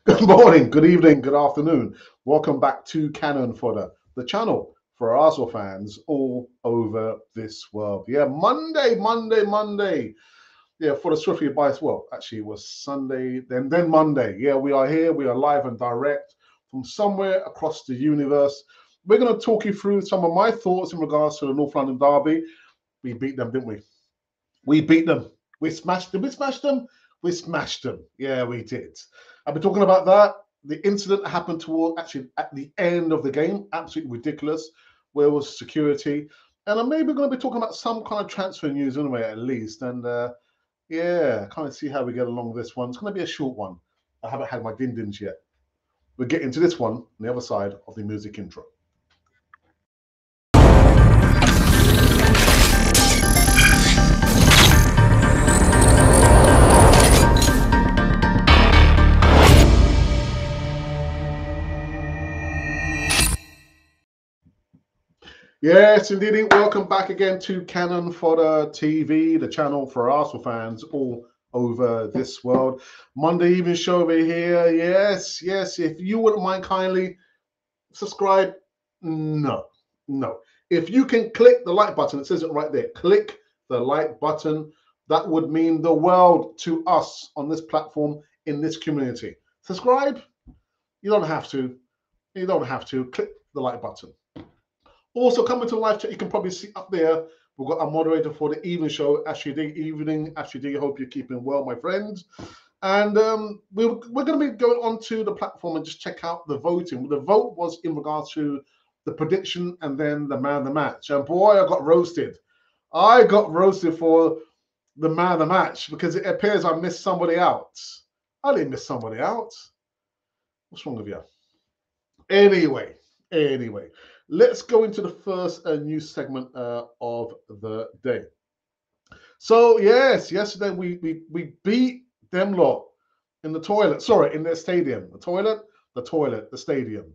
Good morning, good evening, good afternoon. Welcome back to Cannon Fodder, the channel for Arsenal fans all over this world. Yeah, Monday. Yeah, for the Swiftly Bias. Well, actually, it was Sunday, then Monday. Yeah, we are here. We are live and direct from somewhere across the universe. We're going to talk you through some of my thoughts in regards to the North London derby. We beat them, didn't we? We beat them. We smashed them. We smashed them. We smashed them. Yeah, we did. I've been talking about that. The incident happened toward actually at the end of the game. Absolutely ridiculous. Where was security? And I'm maybe going to be talking about some kind of transfer news anyway, at least. And yeah, kind of see how we get along with this one. It's going to be a short one. I haven't had my din-dins yet. We'll get into this one on the other side of the music intro. Yes, indeed. Welcome back again to Cannon Fodder TV, the channel for Arsenal fans all over this world. Monday evening show over here. Yes. If you wouldn't mind kindly subscribe. No. If you can click the like button, it says it right there. Click the like button. That would mean the world to us on this platform, in this community. Subscribe. You don't have to. You don't have to. Click the like button. Also, coming to live chat, you can probably see up there, we've got our moderator for the evening show, Ashley D. Evening, Ashley D. Hope you're keeping well, my friends. And we're going to be going onto the platform and just check out the voting. The vote was in regards to the prediction and then the man of the match. And boy, I got roasted. I got roasted for the man of the match because it appears I missed somebody out. I didn't miss somebody out. What's wrong with you? Anyway, let's go into the first news segment of the day. So yes, yesterday we beat them lot in the toilet. Sorry, in their stadium. The stadium.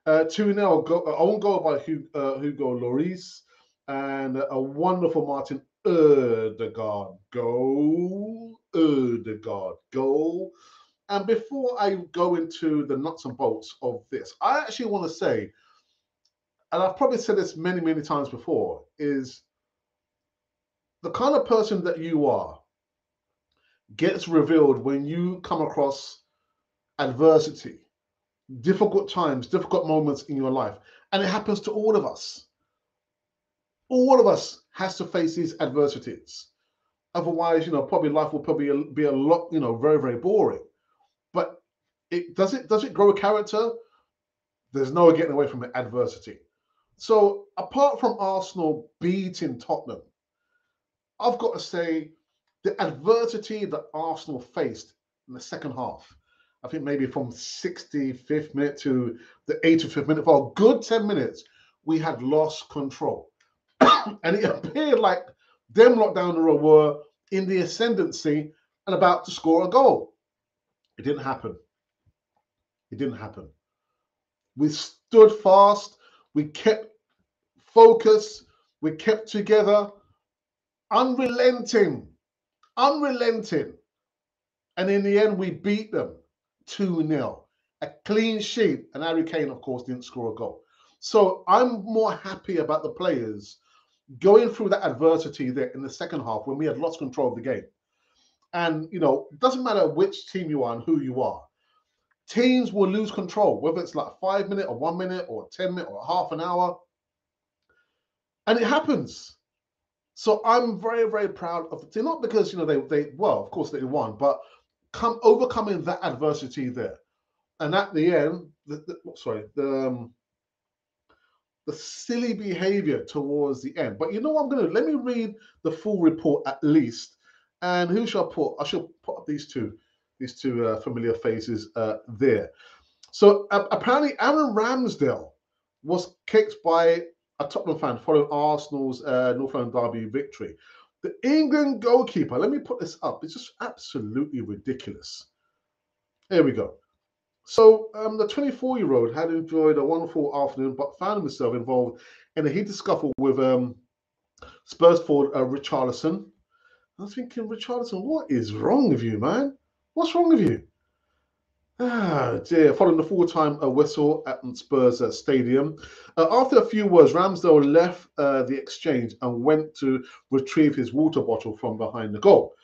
2-0. Own goal by Hugo Lloris and a wonderful Martin Ødegaard goal. And before I go into the nuts and bolts of this, I actually want to say, and I've probably said this many times before, is the kind of person that you are gets revealed when you come across adversity, difficult times, difficult moments in your life. And it happens to all of us. All of us has to face these adversities. Otherwise, probably life will probably be a lot, very boring. But does it grow a character? There's no getting away from adversity. So apart from Arsenal beating Tottenham, I've got to say the adversity that Arsenal faced in the second half, I think maybe from 65th minute to the 85th minute, for a good 10 minutes, we had lost control. And it appeared like them lot down the road were in the ascendancy and about to score a goal. It didn't happen. We stood fast. We kept focus. We kept together, unrelenting. And in the end, we beat them 2-0. A clean sheet. And Harry Kane, of course, didn't score a goal. So I'm more happy about the players going through that adversity there in the second half when we had lost control of the game. And, it doesn't matter which team you are and who you are. Teams will lose control, whether it's like 5 minutes or 1 minute or 10 minutes or half an hour. And it happens. So I'm very proud of the team, not because they well, of course they won, but overcoming that adversity there, and at the end, the silly behavior towards the end. But let me read the full report at least. And who shall I put? I shall put up these two familiar faces there. So apparently, Aaron Ramsdale was kicked by a Tottenham fan following Arsenal's North London derby victory. The England goalkeeper, let me put this up. It's just absolutely ridiculous. Here we go. So the 24-year-old had enjoyed a wonderful afternoon, but found himself involved in a heated scuffle with Spurs forward Richarlison. I was thinking, Richarlison, what is wrong with you, man? What's wrong with you? Ah, dear. Following the full-time whistle at Spurs Stadium. After a few words, Ramsdale left the exchange and went to retrieve his water bottle from behind the goal,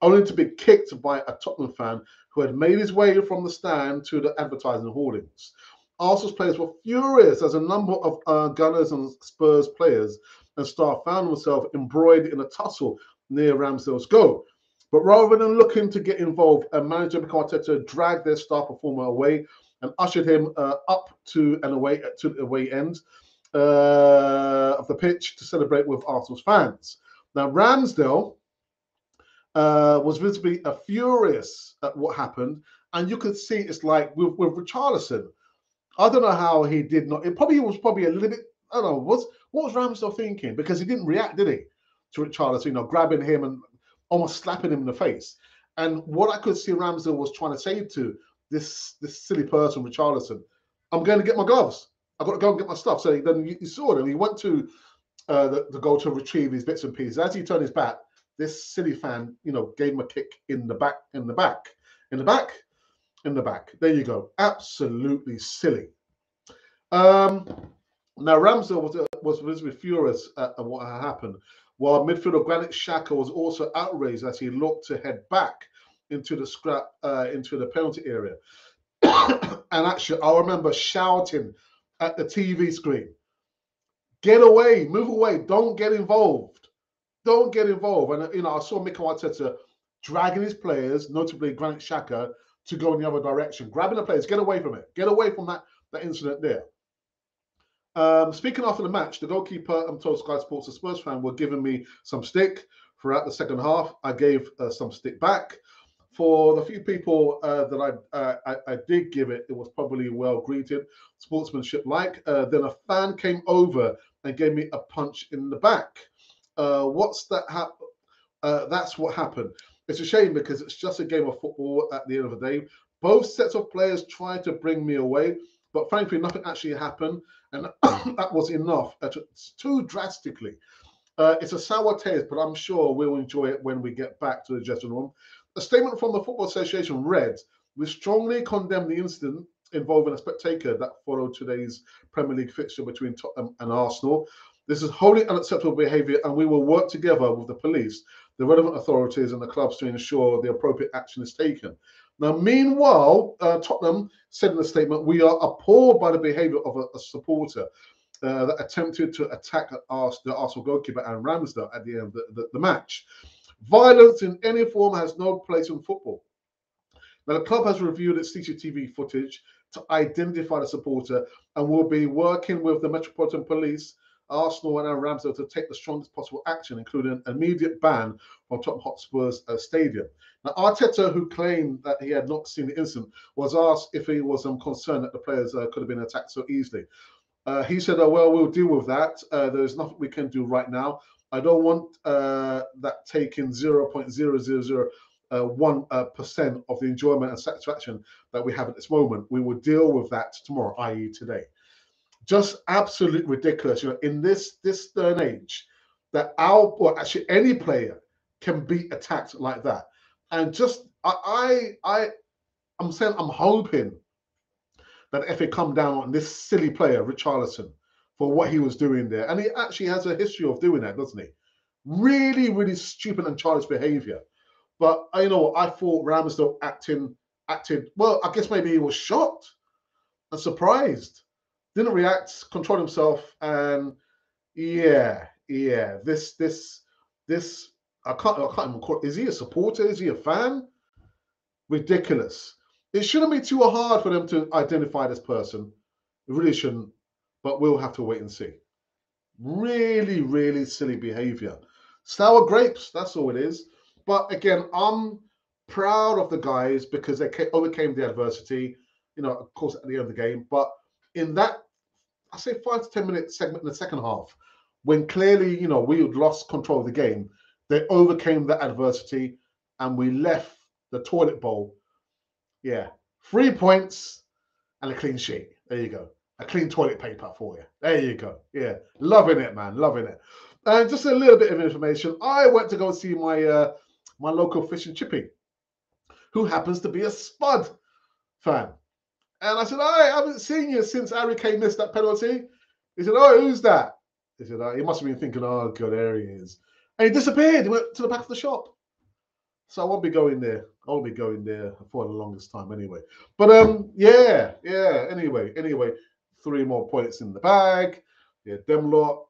only to be kicked by a Tottenham fan who had made his way from the stand to the advertising hoardings. Arsenal's players were furious as a number of Gunners and Spurs players and staff found themselves embroiled in a tussle near Ramsdale's goal. But rather than looking to get involved, manager Mikel Arteta dragged their star performer away and ushered him up to the away end of the pitch to celebrate with Arsenal's fans. Now, Ramsdale was visibly furious at what happened, and you could see it's like with Richarlison. I don't know how he did not. It probably was probably a little bit. I don't know. What was Ramsdale thinking? Because he didn't react, did he, to Richarlison? Grabbing him and almost slapping him in the face. And what I could see Ramsdale was trying to say to this silly person, Richarlison, I'm going to get my gloves. I've got to go and get my stuff. So then you saw him. He went to the goal to retrieve his bits and pieces. As he turned his back, this silly fan, gave him a kick in the back. There you go. Absolutely silly. Now Ramsdale was visibly furious at what had happened, while midfielder Granit Xhaka was also outraged as he looked to head back into the penalty area. And actually, I remember shouting at the TV screen, "Get away, move away, don't get involved. Don't get involved." And, I saw Mikel Arteta dragging his players, notably Granit Xhaka, to go in the other direction, grabbing the players, get away from it, get away from that incident there. Speaking after the match, the goalkeeper told Sky Sports, a Spurs fan, were giving me some stick throughout the second half. I gave some stick back. For the few people that I did give it, it was probably well greeted, sportsmanship-like. Then a fan came over and gave me a punch in the back. That's what happened. It's a shame because it's just a game of football at the end of the day. Both sets of players tried to bring me away, but frankly, nothing actually happened, and that was enough. Too drastically. It's a sour taste, but I'm sure we'll enjoy it when we get back to the dressing room. A statement from the Football Association read, "We strongly condemn the incident involving a spectator that followed today's Premier League fixture between Tottenham and Arsenal. This is wholly unacceptable behaviour, and we will work together with the police, the relevant authorities and the clubs to ensure the appropriate action is taken." Now, meanwhile, Tottenham said in a statement, "We are appalled by the behaviour of a supporter that attempted to attack the Arsenal goalkeeper Aaron Ramsdale at the end of the match. Violence in any form has no place in football." Now, the club has reviewed its CCTV footage to identify the supporter and will be working with the Metropolitan Police, Arsenal and Aaron Ramsdale to take the strongest possible action, including an immediate ban from Tottenham Hotspur's stadium. Now, Arteta, who claimed that he had not seen the incident, was asked if he was concerned that the players could have been attacked so easily. He said, "Well, we'll deal with that. There's nothing we can do right now. I don't want that taking 0.0001% of the enjoyment and satisfaction that we have at this moment. We will deal with that tomorrow, i.e. today." Just absolutely ridiculous, in this day and age, that actually any player can be attacked like that. And just I'm hoping that FA come down on this silly player, Richarlison, for what he was doing there. And he actually has a history of doing that, doesn't he? Really, really stupid and childish behavior. But I thought Ramsdale acted well. I guess maybe he was shocked and surprised, didn't react, controlled himself, and this I can't even call it. Is he a supporter? Is he a fan? Ridiculous. It shouldn't be too hard for them to identify this person. It really shouldn't, but we'll have to wait and see. Really, really silly behavior. Sour grapes, that's all it is. But again, I'm proud of the guys because they overcame the adversity, of course, at the end of the game. But in that, I say 5 to 10 minute segment in the second half, when clearly, we had lost control of the game, they overcame that adversity and we left the toilet bowl. 3 points and a clean sheet. There you go. A clean toilet paper for you. There you go. Yeah, loving it, man. Loving it. And just a little bit of information. I went to go see my my local fish and chippy, who happens to be a spud fan. And I said, I haven't seen you since Harry Kane missed that penalty. He said, oh, who's that? He said, he must have been thinking, oh, God, there he is. And he disappeared. He went to the back of the shop. So I won't be going there. I won't be going there for the longest time anyway. But yeah. Anyway, 3 more points in the bag. Yeah, them lot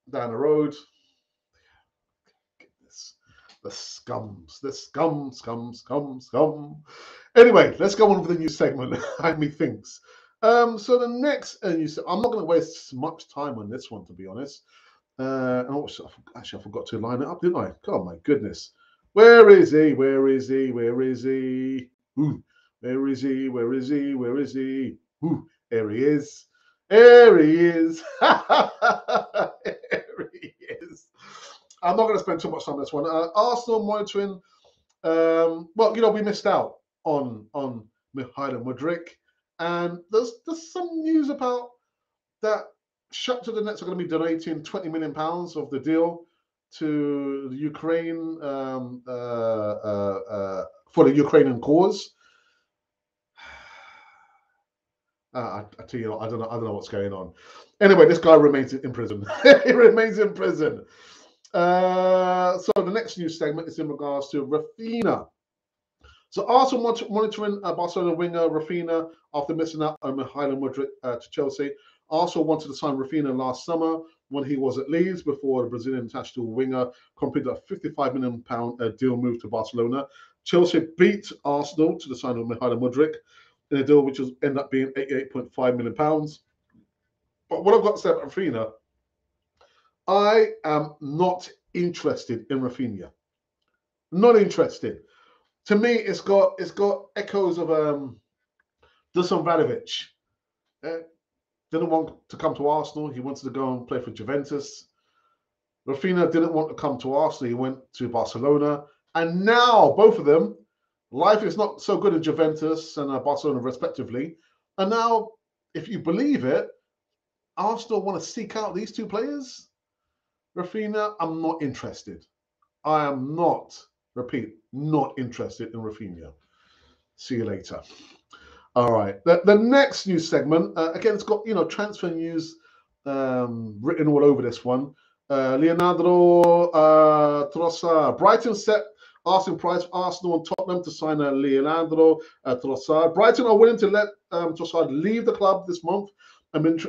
down the road. Goodness. The scum. Anyway, let's go on with the new segment. Methinks. So the next news, I'm not going to waste much time on this one, to be honest. And also, actually, I forgot to line it up, didn't I? Oh my goodness. Where is he? Ooh, where is he? Ooh, there he is. There he is. There he is. I'm not going to spend too much time on this one. Arsenal monitoring. Well, we missed out on Mykhailo Mudryk, and there's some news about that. Shakhtar Donetsk are going to be donating £20 million of the deal to the Ukraine for the Ukrainian cause. I tell you, I don't know what's going on. Anyway, this guy remains in prison. He remains in prison. So the next news segment is in regards to Raphinha. So Arsenal monitoring Barcelona winger Raphinha after missing out on Mykhailo Mudryk to Chelsea. Arsenal wanted to sign Raphinha last summer when he was at Leeds before the Brazilian international winger completed a £55 million deal move to Barcelona. Chelsea beat Arsenal to the signing of Mykhailo Mudryk in a deal which ended up being £88.5 million. But what I've got to say about Raphinha, I am not interested in Raphinha. Not interested. To me, it's got echoes of Dusan Vlahovic. Didn't want to come to Arsenal. He wanted to go and play for Juventus. Raphinha didn't want to come to Arsenal. He went to Barcelona. And now, both of them, life is not so good in Juventus and Barcelona, respectively. And now, if you believe it, Arsenal want to seek out these two players. Raphinha, I'm not interested. I am not, repeat, not interested in Raphinha. See you later. All right. The next news segment, again, it's got, transfer news written all over this one. Leandro Trossard. Brighton set asking price for Arsenal and Tottenham to sign Leandro Trossard. Brighton are willing to let Trossard leave the club this month.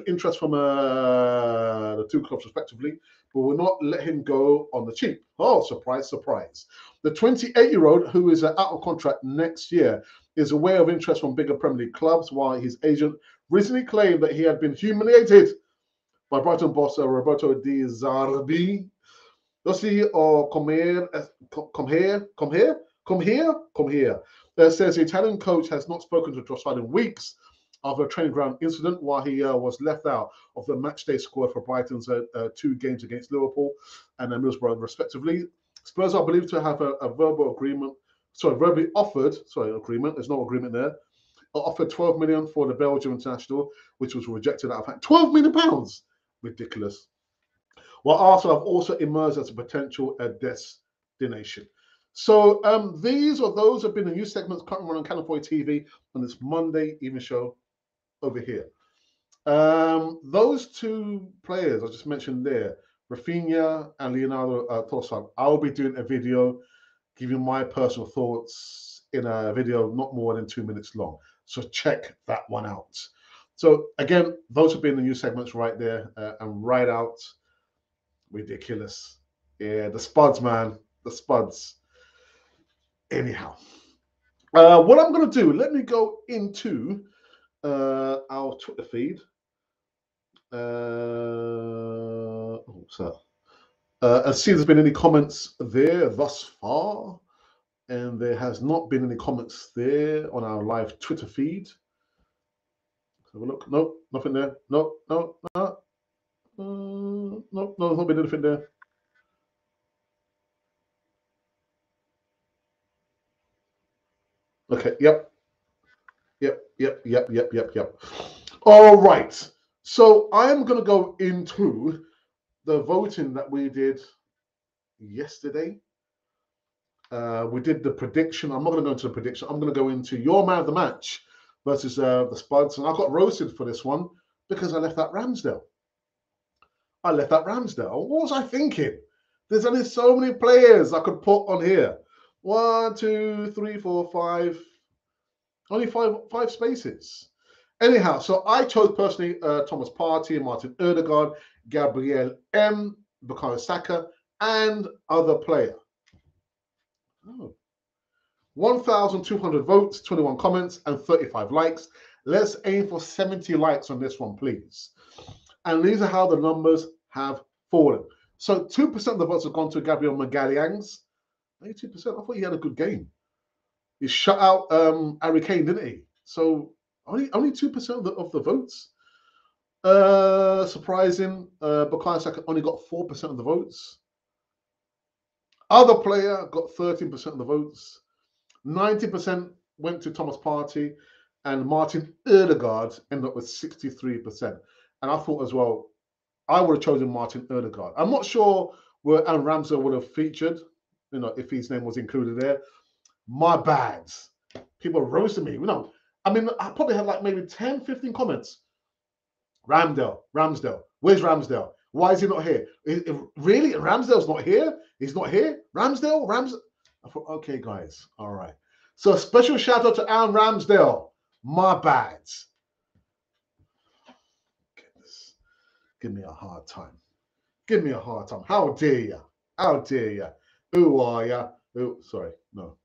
Interest from the two clubs respectively, but will not let him go on the cheap. Oh, surprise, surprise. The 28-year-old, who is out of contract next year, is aware of interest from bigger Premier League clubs, while his agent recently claimed that he had been humiliated by Brighton boss Roberto Di Zerbi. Does or come here. Says the Italian coach has not spoken to Trossard in weeks after a training ground incident while he was left out of the matchday squad for Brighton's 2 games against Liverpool and Middlesbrough, respectively. Spurs are believed to have a verbal agreement. Verbally offered. Agreement. There's no agreement there. Offered 12 million for the Belgium international, which was rejected out of hand. 12 million pounds, ridiculous. While Arsenal have also emerged as a potential destination. So those have been the news segments currently on Canal 4 TV on this Monday evening show over here. Those two players I just mentioned there, Raphinha and Leonardo Trossard, I'll be doing a video giving my personal thoughts in a video not more than 2 minutes long. So check that one out. So again, those have been the news segments right there and right out. Ridiculous. Yeah, the spuds, man. The spuds. Anyhow, what I'm going to do, let me go into our Twitter feed. And see if there's been any comments there thus far. And there has not been any comments there on our live Twitter feed. Let's have a look. Nope, nothing there. Nope, there's not been anything there. Okay, yep. All right. So I am going to go into the voting that we did yesterday. We did the prediction. I'm not going to go into the prediction. I'm going to go into your man of the match versus the Spuds. And I got roasted for this one because I left that Ramsdale. What was I thinking? There's only so many players I could put on here. 1, 2, 3, 4, 5. Only five spaces. Anyhow, so I chose personally Thomas Partey, Martin Odegaard, Gabriel M, Bukayo Saka, and other player. Oh. 1,200 votes, 21 comments, and 35 likes. Let's aim for 70 likes on this one, please. And these are how the numbers have fallen. So 2% of the votes have gone to Gabriel Magalhães. 82%. I thought he had a good game. He shut out Harry Kane, didn't he? So only 2% of the votes. Surprising. Bukayo Saka only got 4% of the votes. Other player got 13% of the votes. 90% went to Thomas Partey, and Martin Odegaard ended up with 63%. And I thought as well, I would have chosen Martin Odegaard. I'm not sure where Aaron Ramsdale would have featured, if his name was included there. My bad. People roasted me. I probably had like maybe 10, 15 comments. Ramsdale. Where's Ramsdale? Why is he not here? Really? Ramsdale's not here? He's not here? Ramsdale? I thought, okay, guys. All right. So a special shout out to Aaron Ramsdale. My bad. Goodness. Give me a hard time. How dare you? Who are you? Oh, sorry. No.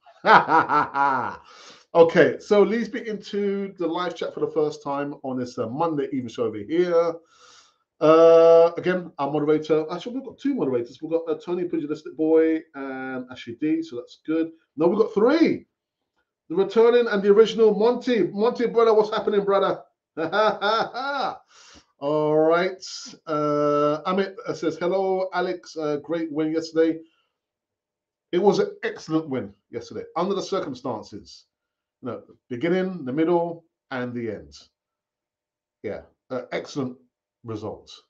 Okay, so let's be into the live chat for the first time on this Monday evening show over here. Again, our moderator. Actually, we've got two moderators. We've got Tony Pugilistic Boy and Ashley D, so that's good. No, we've got three. The returning and the original Monty. Monty, brother, what's happening, brother? All right. Amit says, hello, Alex. Great win yesterday. It was an excellent win yesterday under the circumstances. Beginning, the middle, and the end. Yeah, excellent results.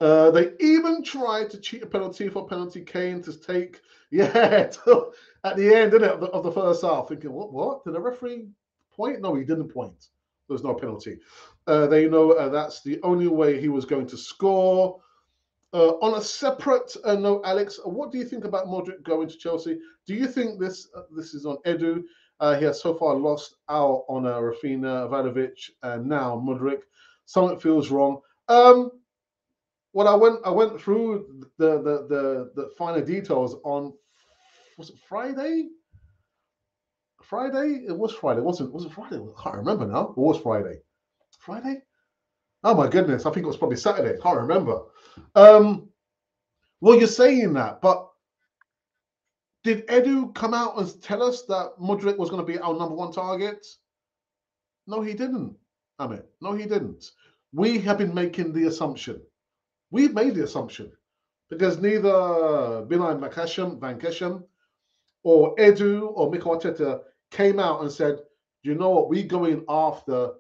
They even tried to cheat a penalty for penalty Kane to take. Yeah, at the end, didn't it, of the first half, thinking, what? Did the referee point? No, he didn't point. There was no penalty. They know that's the only way he was going to score. On a separate note, Alex, what do you think about Modric going to Chelsea? Do you think this is on Edu? He has so far lost out on Rafinha, Ivanovic, and now Modric. Something feels wrong. Well, I went through the finer details on, was it Friday? It was Friday. Was it Friday? I can't remember now. It was Friday. Friday? Oh my goodness! I think it was probably Saturday. I can't remember. Well, you're saying that, but did Edu come out and tell us that Modric was going to be our number one target? No, he didn't. No, he didn't. We have been making the assumption. We've made the assumption because neither Bilal Van Kessem or Edu or Mikel Arteta came out and said, you know what, we're going after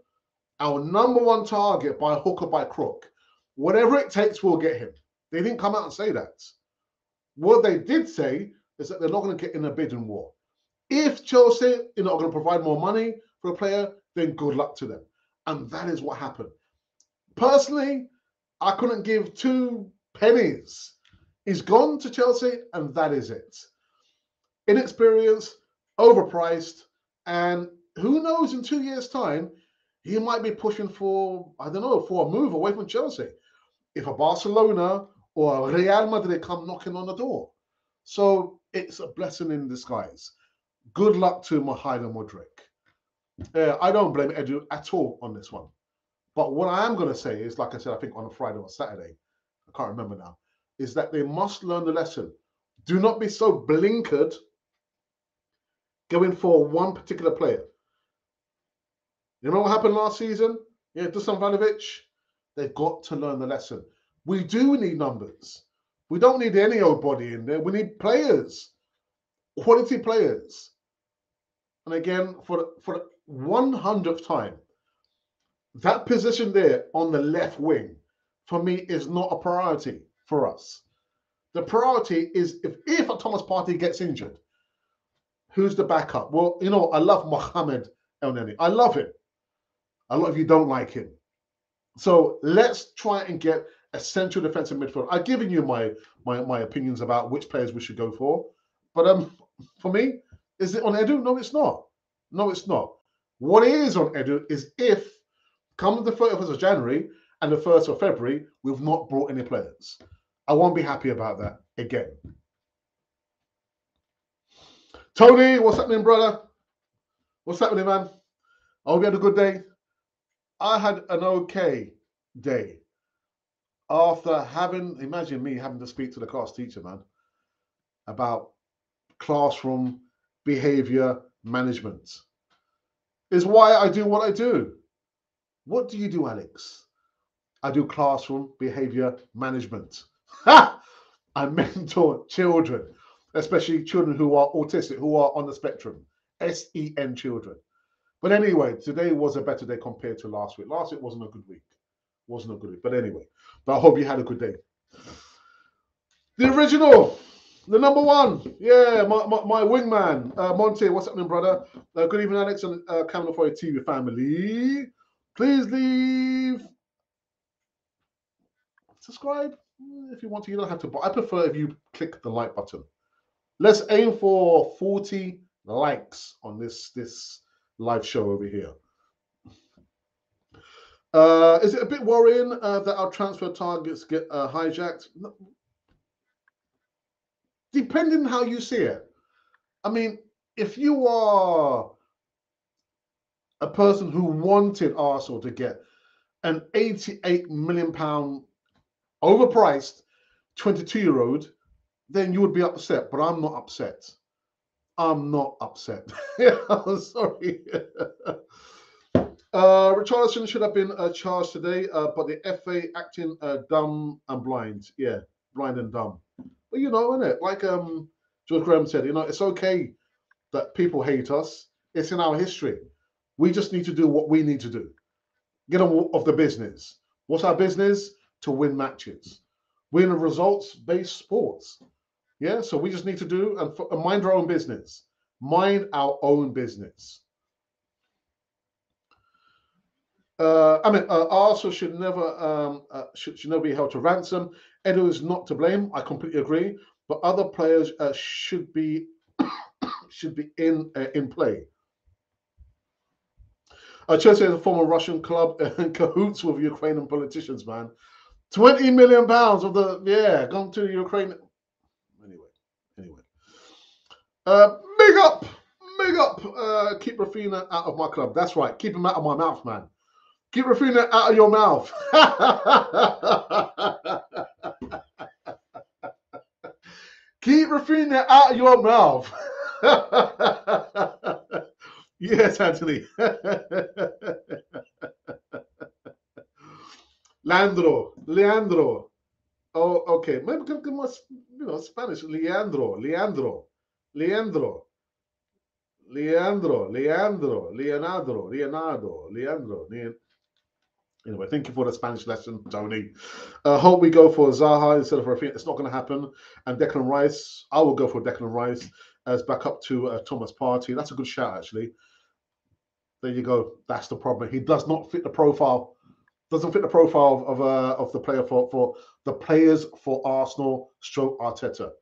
our number one target by hook or by crook. Whatever it takes, we'll get him. They didn't come out and say that. What they did say is that they're not going to get in a bidding war. If Chelsea are not going to provide more money for a player, then good luck to them. And that is what happened. Personally, I couldn't give 2 pennies. He's gone to Chelsea, and that is it. Inexperienced, overpriced, and who knows, in 2 years' time, he might be pushing for, I don't know, for a move away from Chelsea. If a Barcelona or a Real Madrid come knocking on the door. So it's a blessing in disguise. Good luck to Mihailo Mudryk. I don't blame Edu at all on this one. But what I am going to say is, like I said, I think on a Friday or Saturday, I can't remember now, is that they must learn the lesson. Do not be so blinkered going for one particular player. You know what happened last season? Yeah, Dusan Vlahovic. They've got to learn the lesson. We do need numbers. We don't need any old body in there. We need players, quality players. And again, for the 100th time, that position there on the left wing, for me, is not a priority for us. The priority is if a Thomas Partey gets injured, who's the backup? Well, you know, I love Mohamed Elneny. I love him. A lot of you don't like him. So let's try and get a central defensive midfield. I've given you my opinions about which players we should go for. But for me, is it on Edu? No, it's not. No, it's not. What it is on Edu is if come the 31st of January and the 1st of February, we've not brought any players. I won't be happy about that again. Tony, what's happening, brother? What's happening, man? I hope you had a good day. I had an okay day after having, imagine me having to speak to the class teacher, man, about classroom behavior management. Is why I do what I do. What do you do, Alex? I do classroom behavior management. I mentor children, especially children who are autistic, who are on the spectrum, SEN children. But anyway, today was a better day compared to last week. Last week wasn't a good week. Wasn't a good week. But anyway, but I hope you had a good day. The original, the number one. Yeah, my wingman, Monte. What's happening, brother? Good evening, Alex, and Camera for TV family. Please leave. Subscribe if you want to. You don't have to, but I prefer if you click the like button. Let's aim for 40 likes on this live show over here. Is it a bit worrying that our transfer targets get hijacked? No. Depending how you see it. I mean, if you are a person who wanted Arsenal to get an £88 million overpriced 22-year-old, then you would be upset. But I'm not upset. I'm not upset. I'm sorry. Richarlison should have been charged today, but the FA acting dumb and blind. Yeah, blind and dumb. But you know, isn't it? Like George Graham said, you know, it's okay that people hate us. It's in our history. We just need to do what we need to do. Get on of the business. What's our business? To win matches. We're in a results-based sports. Yeah, so we just need to do and mind our own business. Mind our own business. Arsenal should never should never be held to ransom. Edu is not to blame. I completely agree. But other players should be in play. Chelsea is a former Russian club in cahoots with Ukrainian politicians, man. £20 million of the gone to Ukraine. Anyway. Big up. Keep Rafinha out of my club. That's right. Keep him out of my mouth, man. Keep Rafinha out of your mouth. Keep Rafinha out of your mouth. Yes, Anthony. Leandro. Oh, okay. Maybe give my, Spanish. Leandro. Anyway, thank you for the Spanish lesson, Tony. Hope we go for Zaha instead of Rafinha. It's not going to happen. And Declan Rice, I will go for Declan Rice as backup to Thomas Partey. That's a good shout, actually. There you go. That's the problem. He does not fit the profile. Doesn't fit the profile of the player for the players for Arsenal. Stroke Arteta.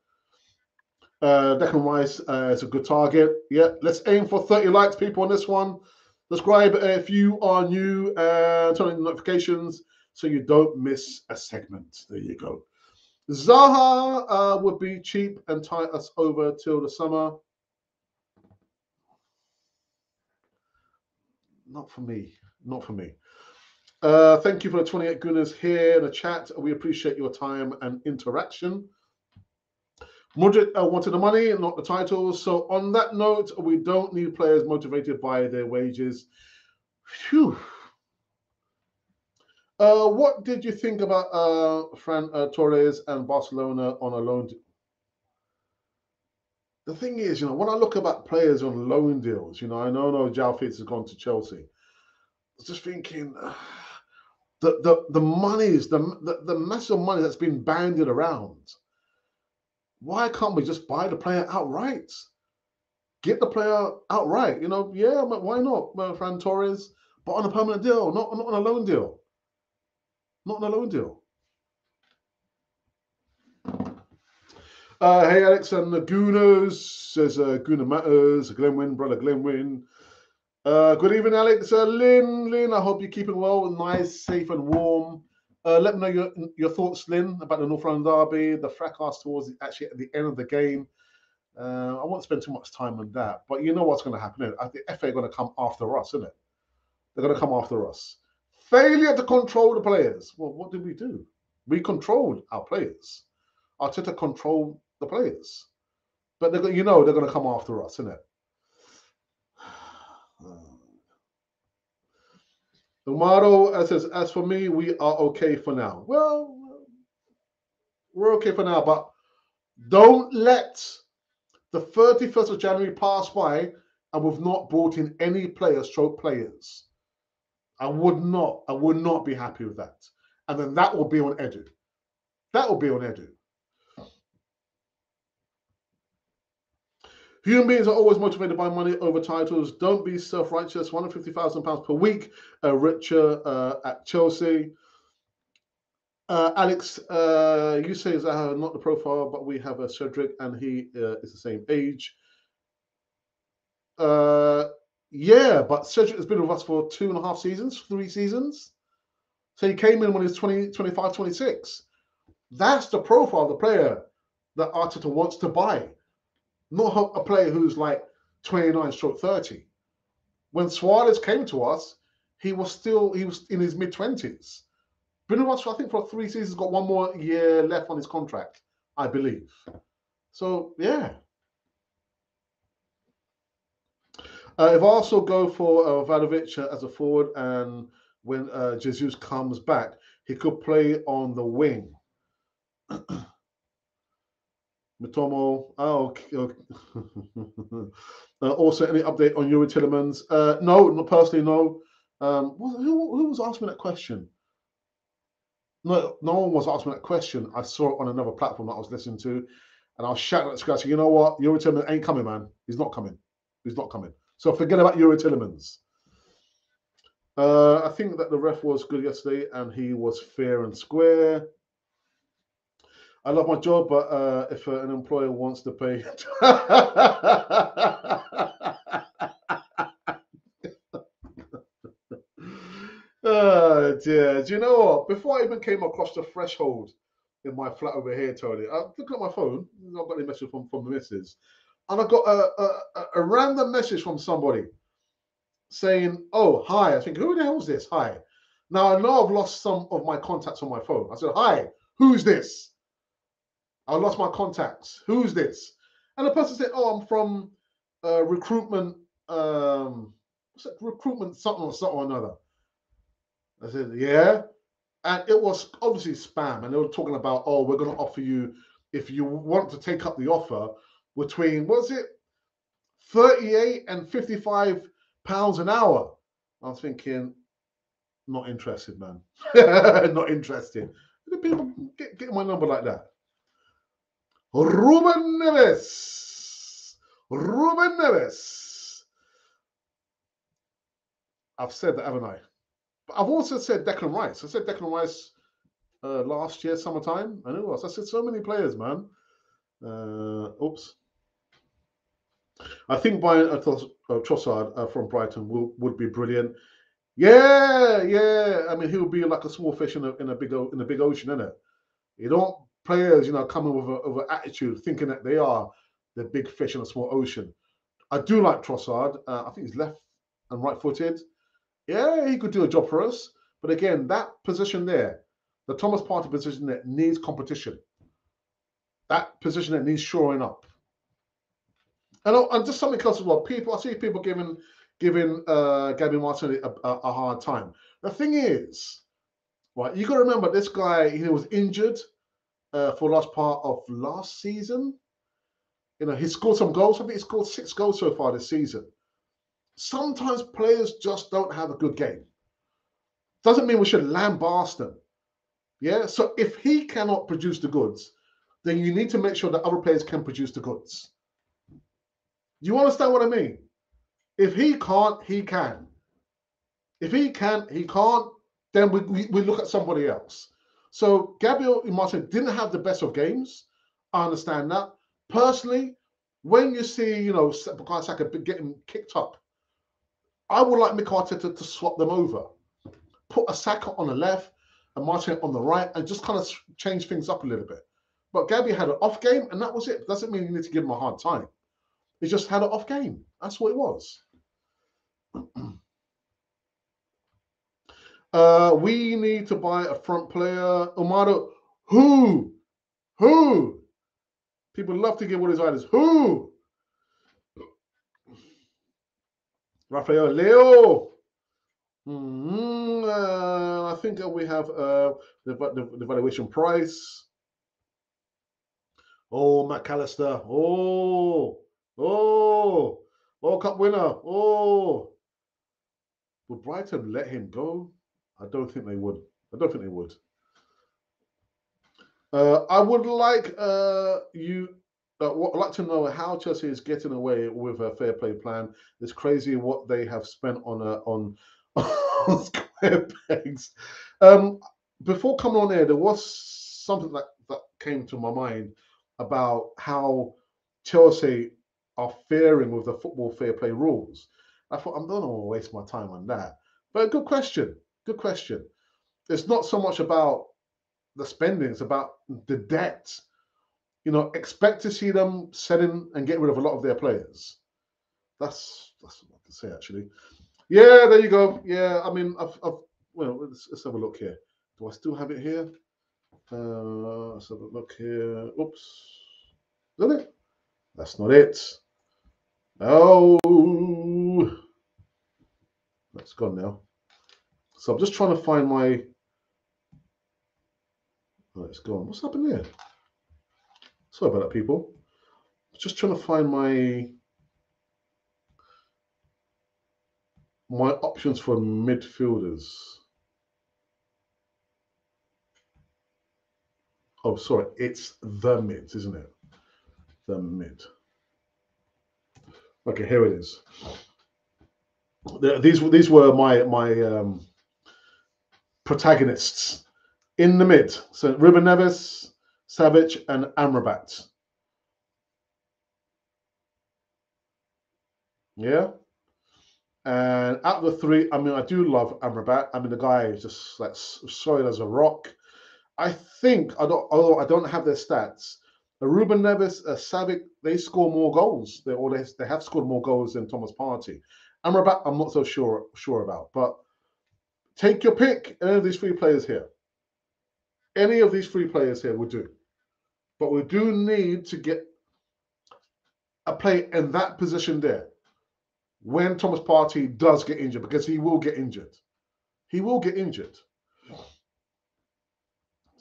Declan Rice is a good target. Yeah, let's aim for 30 likes, people, on this one. Subscribe if you are new, turn on the notifications so you don't miss a segment. There you go. Zaha would be cheap and tie us over till the summer. Not for me. Thank you for the 28 gooners here in the chat. We appreciate your time and interaction. Mudrik wanted the money, not the titles. So on that note, we don't need players motivated by their wages. Phew. What did you think about Ferran Torres and Barcelona on a loan? The thing is, when I look about players on loan deals, I know João Félix has gone to Chelsea. I was just thinking, the monies, the massive money that's been bandied around. Why can't we just buy the player outright? Get the player outright. You know, yeah, why not, Fran Torres? But on a permanent deal, not on a loan deal. Not on a loan deal. Hey, Alex and the Gooners, says Gooner Matters, Glenwyn, brother Glenwyn. Good evening, Alex. Lynn, I hope you're keeping well, nice, safe, and warm. Let me know your thoughts, Lynn, about the North London derby, the fracas towards actually at the end of the game. I won't spend too much time on that, but you know what's going to happen. The FA are going to come after us, isn't it? They're going to come after us. Failure to control the players. Well, what did we do? We controlled our players. Arteta controlled the players. But they're going to come after us, isn't it? Umaro says, as for me, we are okay for now. Well, we're okay for now, but don't let the 31st of January pass by and we've not brought in any players. I would not be happy with that. And then that will be on Edu. That will be on Edu. Human beings are always motivated by money over titles. Don't be self-righteous. £150,000 per week. Richard at Chelsea. Alex, you say is not the profile, but we have a Cedric, and he is the same age. Yeah, but Cedric has been with us for 2.5 seasons, 3 seasons. So he came in when he was 20, 25, 26. That's the profile of the player that Arteta wants to buy. Not a player who's like 29/30. When Suarez came to us, he was in his mid-20s. Been with us, I think, for 3 seasons, got 1 more year left on his contract, I believe. So, yeah. If I also go for Vlahovic as a forward, and when Jesus comes back, he could play on the wing. Mitomo, also, any update on Youri Tielemans? No, not personally, no. Who was asking that question? No one was asking that question. I saw it on another platform that I was listening to, and I was shouting at the scratch. You know what? Youri Tielemans ain't coming, man. He's not coming. He's not coming. So forget about Youri Tielemans. I think that the ref was good yesterday, and he was fair and square. I love my job, but if an employer wants to pay... Oh, dear. Do you know what? Before I even came across the threshold in my flat over here, Tony, I looked at my phone. I've got a message from the missus. And I got a random message from somebody saying, oh, hi. I think, who the hell is this? Hi. Now, I know I've lost some of my contacts on my phone. I said, hi, who's this? I lost my contacts. Who's this? And the person said, oh, I'm from recruitment, recruitment something or another. I said, yeah. And it was obviously spam. And they were talking about, oh, we're going to offer you, if you want to take up the offer, between, was it 38 and 55 pounds an hour? I was thinking, not interested, man. Not interested. People get my number like that. Ruben Neves. I've said that, haven't I? But I've also said Declan Rice. I said Declan Rice last year, summertime. I know. I said so many players, man. Oops. I think buying Trossard from Brighton would be brilliant. Yeah. I mean, he would be like a small fish in a big ocean, isn't it? You don't players, coming with an attitude, thinking that they are the big fish in a small ocean. I do like Trossard. I think he's left and right-footed. Yeah, he could do a job for us. But again, that position there, the Thomas Partey position that needs competition. That position that needs shoring up. And just something else as well. I see people giving Gabby Martinelli a hard time. The thing is, right, you got to remember this guy, he was injured for the last part of last season. He scored some goals. I think he scored 6 goals so far this season. Sometimes players just don't have a good game. Doesn't mean we should lambast them. Yeah. So if he cannot produce the goods, then you need to make sure that other players can produce the goods. Do you understand what I mean? If he can't, he can. If he can, he can't, then we look at somebody else. So Gabriel Martin didn't have the best of games. I understand that. Personally, when you see, Bukayo Saka getting kicked up, I would like Mikel Arteta to swap them over. Put a Saka on the left and Martin on the right and just kind of change things up a little bit. But Gabby had an off game and that was it. Doesn't mean you need to give him a hard time. He just had an off game. That's what it was. We need to buy a front player. Umaro, who? People love to give all these ideas. Who? Rafael Leo. I think we have the valuation price. Oh, McAllister. World Cup winner. Would Brighton let him go? I don't think they would. I would like I'd like to know how Chelsea is getting away with a fair play plan. It's crazy what they have spent on square pegs. Before coming on air, there was something that came to my mind about how Chelsea are faring with the football fair play rules. I thought I'm not going to waste my time on that. But good question. It's not so much about the spending, it's about the debt. Expect to see them selling and get rid of a lot of their players. That's what I can say, actually. Yeah, there you go. Yeah, I mean, let's have a look here. Do I still have it here? Let's have a look here. Oops. Is that it? That's not it. Oh, that's gone now. So I'm just trying to find my. Oh, it's gone. What's happened there? Sorry about that, people. Just trying to find my options for midfielders. Oh, sorry, it's the mid, isn't it? The mid. Okay, here it is. These were my protagonists in the mid. So Ruben Neves, Savic, and Amrabat. Yeah. And out of the three, I mean, I do love Amrabat. I mean, the guy is just like solid as a rock. I think, although I don't have their stats, Ruben Neves, Savic, they score more goals. They have scored more goals than Thomas Partey. Amrabat, I'm not so sure about. But take your pick. Any of these three players here. Any of these three players here would do. But we do need to get a player in that position there when Thomas Partey does get injured, because he will get injured.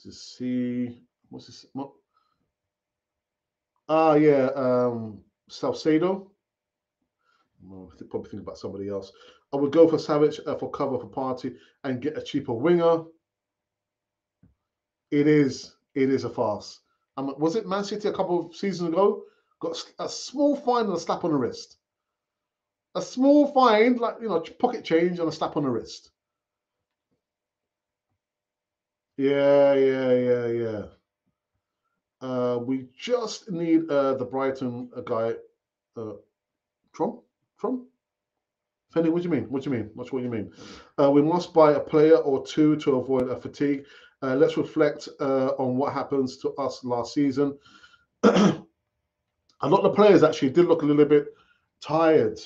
Let's see. What's this? Salcedo. I probably think about somebody else. I would go for Savic for cover for Partey and get a cheaper winger. It is a farce. Was it Man City a couple of seasons ago? Got a small fine and a slap on the wrist. A small fine, like pocket change and a slap on the wrist. Yeah. We just need the Brighton guy, Trump. Fenny, what do you mean? What do you mean? We must buy a player or two to avoid a fatigue. Let's reflect on what happens to us last season. A lot of the players actually did look a little bit tired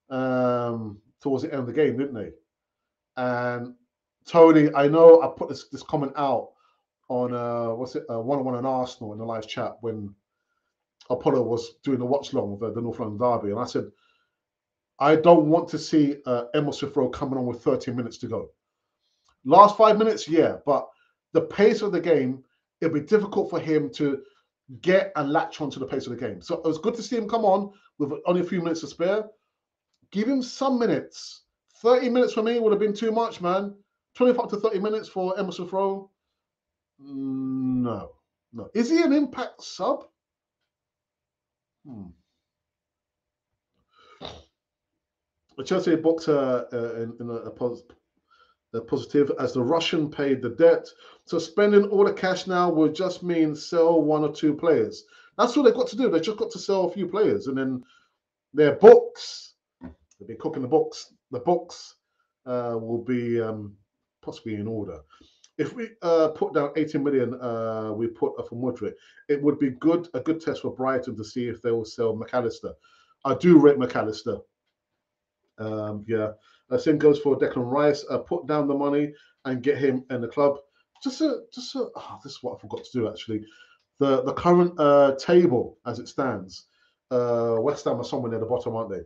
towards the end of the game, didn't they? And Tony, I know I put this comment out on one-on-one in Arsenal in the live chat when Apollo was doing the watch long of the North London derby, and I said I don't want to see Emil Smith-Rowe coming on with 30 minutes to go. Last 5 minutes, yeah, but the pace of the game, it'll be difficult for him to get and latch onto the pace of the game. So it was good to see him come on with only a few minutes to spare. Give him some minutes. 30 minutes for me would have been too much, man. 25 to 30 minutes for Emil Smith-Rowe? No. Is he an impact sub? Chelsea booked in a positive as the Russian paid the debt. So spending all the cash now will just mean sell one or two players. That's all they've got to do. They've just got to sell a few players, and then their books, they've been cooking the books. The books will be possibly in order. If we put down 80 million, we put for Mudryk, it would be a good test for Brighton to see if they will sell McAllister. I do rate McAllister. Yeah, same goes for Declan Rice. Put down the money and get him in the club. This is what I forgot to do actually. The current table as it stands. West Ham are somewhere near the bottom, aren't they?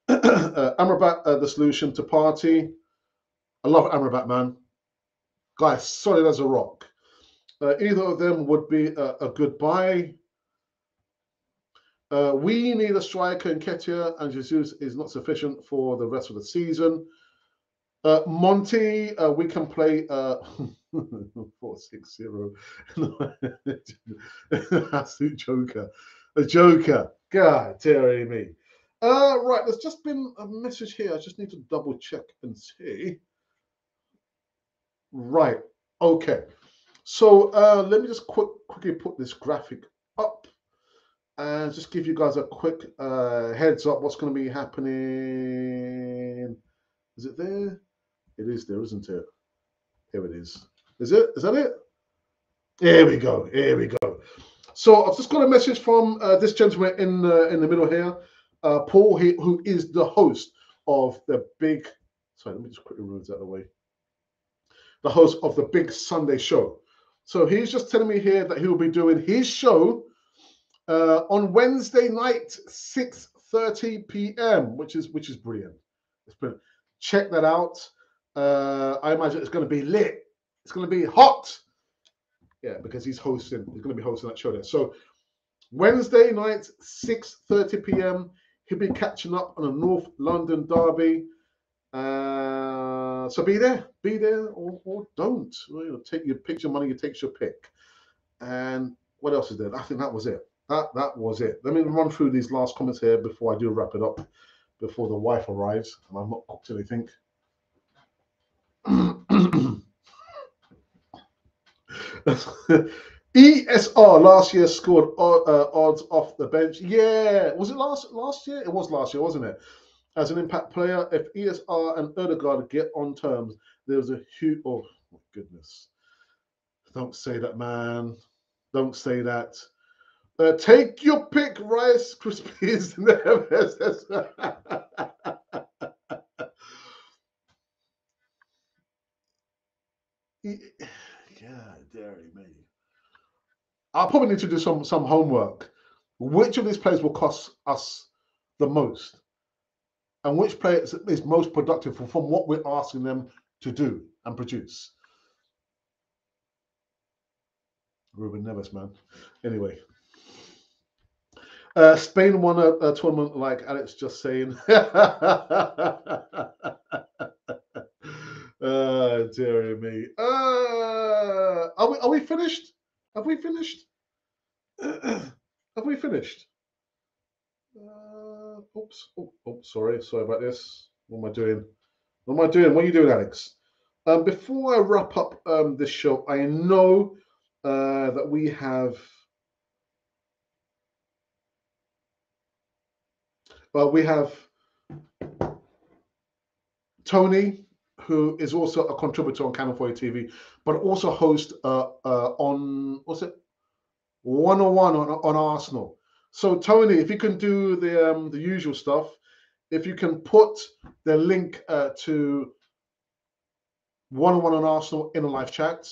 Amrabat, the solution to Partey. I love Amrabat, man. Guy, solid as a rock. Either of them would be a good buy. We need a striker in Ketia, and Jesus is not sufficient for the rest of the season. Monty, we can play 4-6-0. Absolute joker. A joker. God, dearie me. Right, there's just been a message here. I just need to double check and see. Right, okay. So let me just quickly put this graphic up and just give you guys a quick heads up what's going to be happening. Is it there? It is there, isn't it? Here it is. Is it? Is that it? Here we go. Here we go. So I've just got a message from this gentleman in the middle here, Paul, who is the host of the big. Sorry, let me just quickly move that away. The host of the big Sunday show. So he's just telling me here that he'll be doing his show on Wednesday night, 6:30 p.m., which is brilliant. It's brilliant. Check that out. I imagine it's going to be lit. It's going to be hot. Yeah, because he's hosting. He's going to be hosting that show there. So Wednesday night, 6:30 p.m. He'll be catching up on a North London derby. So be there or don't. Take your pick your money. You take your pick. And what else is there? I think that was it. That was it. Let me run through these last comments here before I do wrap it up. Before the wife arrives and I've not cooked anything. ESR last year scored odds off the bench. Yeah, was it last year? It was last year, wasn't it? As an impact player, if ESR and Ødegaard get on terms, there's a huge. Oh my goodness! Don't say that, man. Don't say that. Take your pick, Rice Krispies. Yeah, dairy me. I'll probably need to do some homework. Which of these players will cost us the most? And which player is most productive from what we're asking them to do and produce? Ruben Neves, man. Anyway. Spain won a tournament like Alex just saying. Dear me. Are we finished? Have we finished? Have we finished? Oops. Oh, sorry about this. What am I doing? What am I doing? What are you doing, Alex? Before I wrap up this show, I know that we have. We have Tony, who is also a contributor on Canon 4 TV, but also host on what's it 101 on Arsenal. So Tony, if you can do the usual stuff, if you can put the link to 101 on Arsenal in a live chat.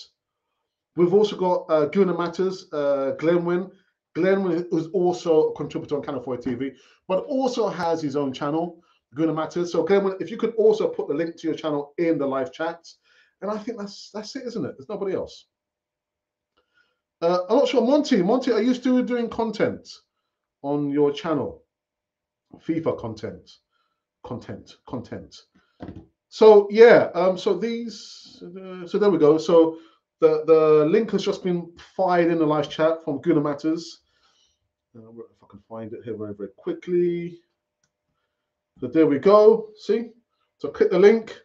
We've also got Gunnar Matters, Glenwyn. Glenwyn is also a contributor on Canon 4 TV, but also has his own channel, Gunnar Matters. So Glenwyn, if you could also put the link to your channel in the live chat, and I think that's it, isn't it? There's nobody else. I'm not sure. Monty, are you still doing content on your channel? FIFA content. So yeah, so these, so there we go. So the link has just been fired in the live chat from Gunnar Matters. If I can find it here very quickly. So there we go. See? So click the link,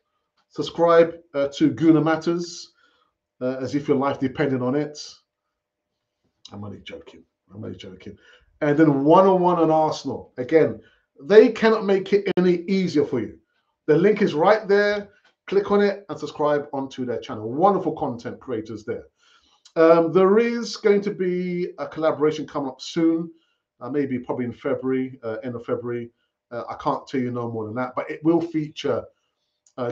subscribe to Guna Matters as if your life depended on it. I'm only joking. I'm only joking. And then one-on-one on Arsenal. Again, they cannot make it any easier for you. The link is right there. Click on it and subscribe onto their channel. Wonderful content creators there. There is going to be a collaboration coming up soon, maybe probably in February, end of February. I can't tell you no more than that, but it will feature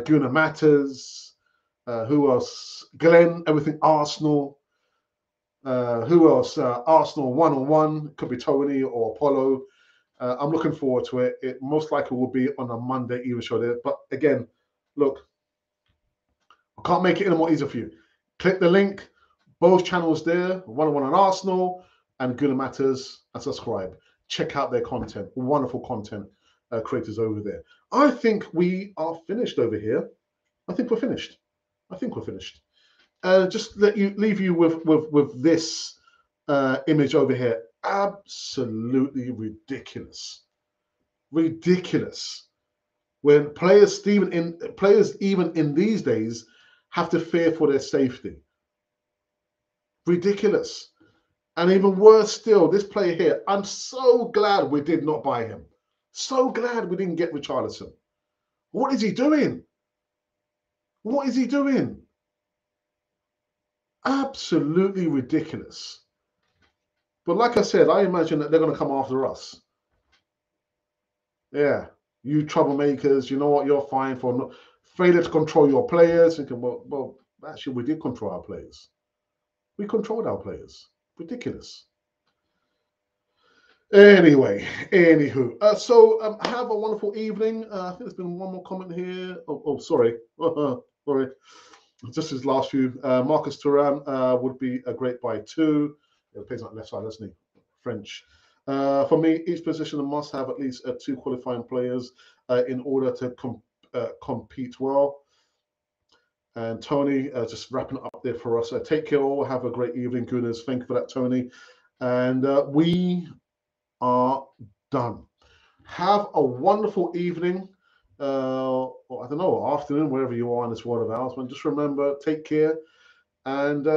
Guna Matters, who else? Glenn, Everything Arsenal. Who else? Arsenal one-on-one. Could be Tony or Apollo. I'm looking forward to it. It most likely will be on a Monday even show there. But again, look, I can't make it any more easier for you. Click the link, both channels there, one-on-one on Arsenal and Guna Matters, and subscribe. Check out their content. Wonderful content creators over there. I think we are finished over here. I think we're finished. I think we're finished. Just leave you with this image over here. Absolutely ridiculous. Ridiculous. When players even in these days have to fear for their safety. Ridiculous. And even worse still, this player here, I'm so glad we did not buy him. So glad we didn't get Richarlison. What is he doing? What is he doing? Absolutely ridiculous. But like I said, I imagine that they're going to come after us. Yeah, you troublemakers, you know what? You're fine for failure to control your players. Thinking, well, actually, we did control our players. We controlled our players. Ridiculous. Anyway, anywho, so have a wonderful evening. I think there's been one more comment here. Oh, sorry, sorry. Just his last few. Marcus Thuram would be a great buy too. He plays on the left side, doesn't he? French. For me, each position must have at least two qualifying players in order to compete well. And Tony, just wrapping it up there for us. Take care all. Have a great evening, Gunners. Thank you for that, Tony. And we are done. Have a wonderful evening. Or I don't know, afternoon, wherever you are in this world of ours. But just remember, take care. And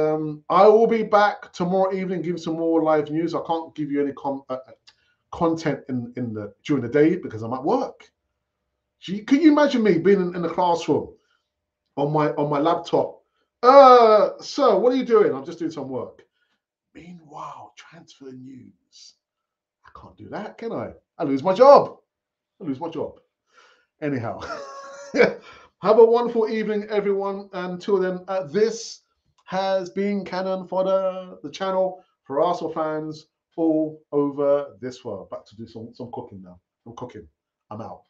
I will be back tomorrow evening, giving some more live news. I can't give you any content during the day because I'm at work. Can you imagine me being in the classroom on my laptop? Sir, what are you doing? I'm just doing some work. Meanwhile, transfer news. I can't do that, can I? I lose my job. Anyhow, have a wonderful evening, everyone. Until then, this has been Canon for the channel for Arsenal fans all over this world. Back to do some cooking now. I'm cooking. I'm out.